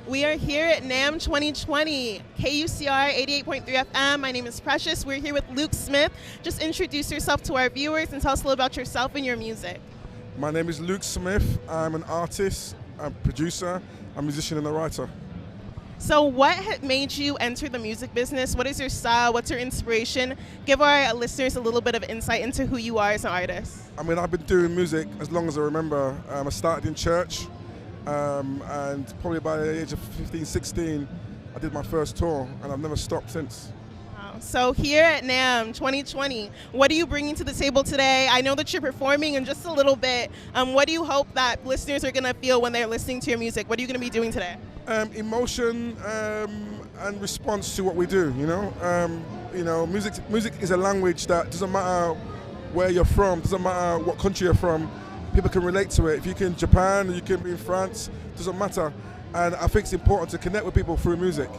We are here at NAMM 2020, KUCR 88.3 FM. My name is Precious. We're here with Luke Smith. Just introduce yourself to our viewers and tell us a little about yourself and your music. My name is Luke Smith. I'm an artist, a producer, a musician and a writer. So what made you enter the music business? What is your style? What's your inspiration? Give our listeners a little bit of insight into who you are as an artist. I mean, I've been doing music as long as I remember. I started in church. And probably by the age of 15, 16, I did my first tour, and I've never stopped since. Wow. So here at NAMM 2020, what are you bringing to the table today? I know that you're performing in just a little bit. What do you hope that listeners are going to feel when they're listening to your music? What are you going to be doing today? Emotion and response to what we do. Music is a language that doesn't matter where you're from, doesn't matter what country you're from. People can relate to it. If you can Japan, you can be in France, doesn't matter. And I think it's important to connect with people through music.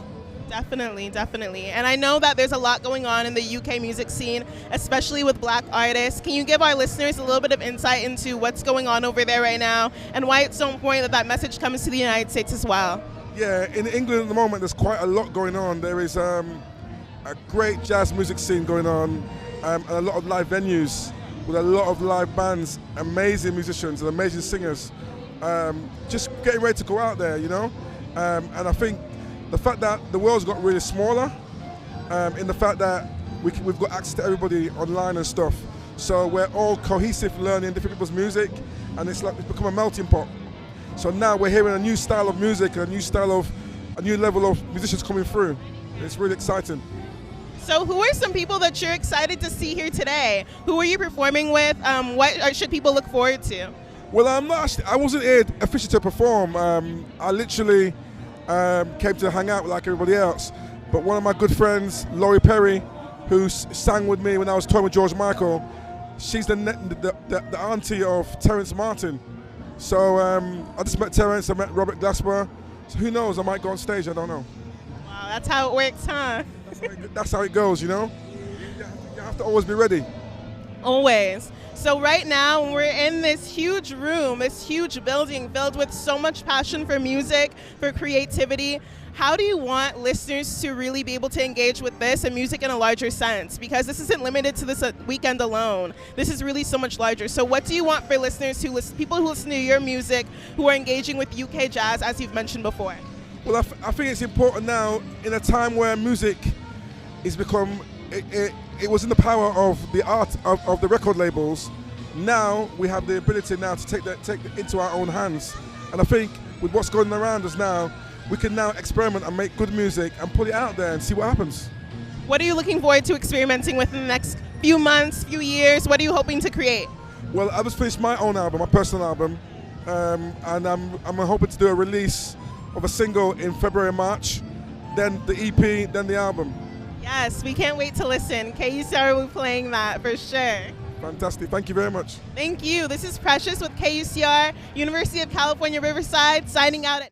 Definitely, definitely. And I know that there's a lot going on in the UK music scene, especially with black artists. Can you give our listeners a little bit of insight into what's going on over there right now and why it's so important that that message comes to the United States as well? Yeah, in England at the moment, there's quite a lot going on. There is a great jazz music scene going on and a lot of live venues with a lot of live bands, amazing musicians and amazing singers, just getting ready to go out there, And I think the fact that the world's got really smaller, in the fact that we've got access to everybody online and stuff, so we're all cohesive learning different people's music, and it's become a melting pot. So now we're hearing a new style of music, a new level of musicians coming through. It's really exciting. So who are some people that you're excited to see here today? Who are you performing with? What should people look forward to? Well, I wasn't here officially to perform. I literally came to hang out like everybody else. But one of my good friends, Laurie Perry, who sang with me when I was touring with George Michael, she's the auntie of Terence Martin. So I just met Terence, I met Robert Glasper. So who knows, I might go on stage, I don't know. Wow, that's how it works, huh? That's how it goes, You have to always be ready. Always. So right now we're in this huge room, this huge building filled with so much passion for music, for creativity. How do you want listeners to really be able to engage with this and music in a larger sense? Because this isn't limited to this weekend alone. This is really so much larger. So what do you want for listeners people who listen to your music, who are engaging with UK jazz, as you've mentioned before? Well, I think it's important now, in a time where music is become, it was in the power of the art of the record labels. Now we have the ability now to take it into our own hands. And I think with what's going around us now, we can now experiment and make good music and put it out there and see what happens. What are you looking forward to experimenting with in the next few months, few years? What are you hoping to create? Well, I just finished my own album, my personal album, and I'm hoping to do a release of a single in February, March, then the EP, then the album. Yes, we can't wait to listen. KUCR will be playing that for sure. Fantastic. Thank you very much. Thank you. This is Precious with KUCR, University of California, Riverside, signing out at